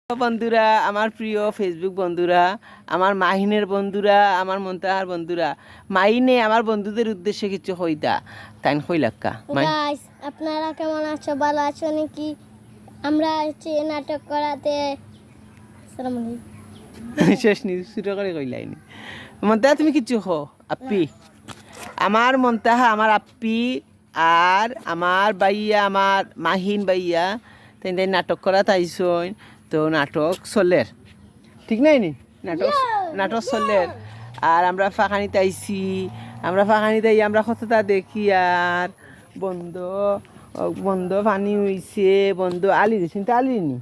বন্ধুরা, আমার প্রিয় ফেসবুক বন্ধুরা, আমার মাহিনের বন্ধুরা, আমার মন্তাহার বন্ধুরা, মাহিনে আমার বন্ধুদের উদ্দেশ্যে কিছু হইতা তাই হইলাক্কা। গাইস, আপনারা কেমন আছো? ভালো আছো নাকি? আমরা হচ্ছে নাটক করাতে শেষ নি শুরু করে কইলাইনি। মন্তাহা তুমি কিছু হো আপ্পি, আমার মন্তাহা, আমার আপ্পি আর আমার বাইয়া, আমার মাহিন বাইয়া তাই নাটক করা তাইছইন। তো নাটক চলের, ঠিক নাই নি? নাটক চলের। আর আমরা ফাঁকানিতে আইছি, আমরা ফাঁকানিতে আমরা কতটা দেখি আর বন্ধ পানি হইছে, বন্ধ আলি দিয়েছি। আলি নি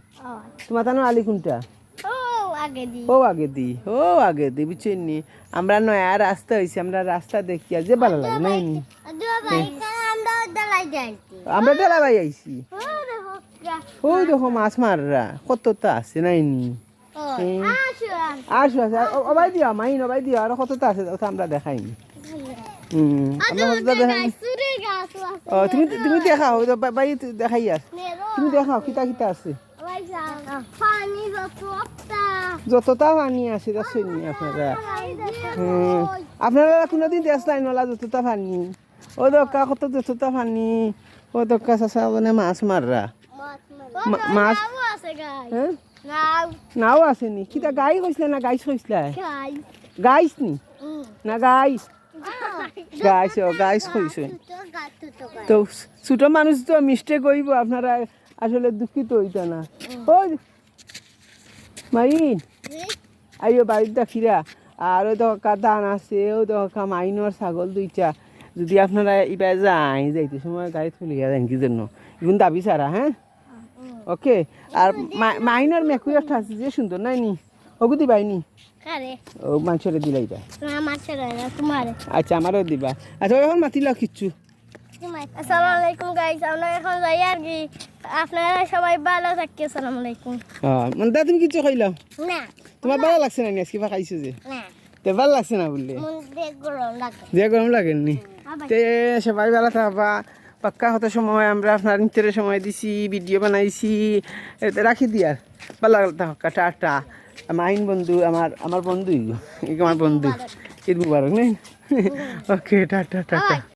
তোমার তানো আলি কোনটা? আগে দি বুঝছেন নি? আমরা নয়া রাস্তা হয়েছি, আমরা রাস্তা দেখি আর যে ভালো লাগে নাই নি? আমরা ডালা ভাই আইছি। ওই দেখো মাছ মাররা কতটা আছে নাই নি? আসো অবাই দিয়া মাইন, অবাই দিয়া আর কতটা আছে আমরা দেখাইনি। তুমি দেখাও বাই, দেখাই আর তুমি দেখাও কিতা কিতা আছে। যতটা পানি আছে দেখছেন আপনারা? আপনারা কোনোদিন দেখলেন নলা যতটা পানি? ও দক্কা কত যতটা পানি, ও দক্কা চাষা মানে মাছ মাররা মাছ। হ্যাঁ নাও আছে নি? কিতা গাই কইসলে না গাইস কইসলা? গাইস নি না গাইস? গাইস গাইস কইছে। তো ছোট মানুষ তো মিস্টেক হইব, আপনারা আসলে দুঃখিত হইত না। ওই মাইন আইও বাড়ির দেখিরা। আর ওই দরকার ধান আছে, ওই দরকার মাইনর ছাগল দুইটা। যদি আপনারা এবার যাইতে সময় গাড়ি তুলে যান কি জন্য এখন দাবি ছাড়া। হ্যাঁ ওকে। আর মাইনর মেকুই একটা আছে যে সুন্দর নাই নি? ওগু দিবাই নি? ও মানুষের দিলাই দা। আচ্ছা আমারও দিবা। আচ্ছা এখন মাতিলাও কিচ্ছু। আসসালামু আলাইকুম গাইস, আমরা এখন যাই আর কি। আপনারা সবাই ভালো থাকি। আসসালামু আলাইকুম। মন্দা তুমি কিছু খাইলাও না? তোমার ভালো লাগছে না? আজকে খাইছো যে না, তে ভালো লাগছে না বললে? যে গরম লাগেননি? তে সবাই ভালো থাকবা। পাক্কা হতে সময় আমরা আপনার নিচের সময় দিছি, ভিডিও বানাইছি, রাখি দিয়ার ভালো থাকা। টাটা। মাইন বন্ধু, আমার বন্ধুই, আমার বন্ধু। ঈদ মুবারক নেই? ওকে টাটা টাটা।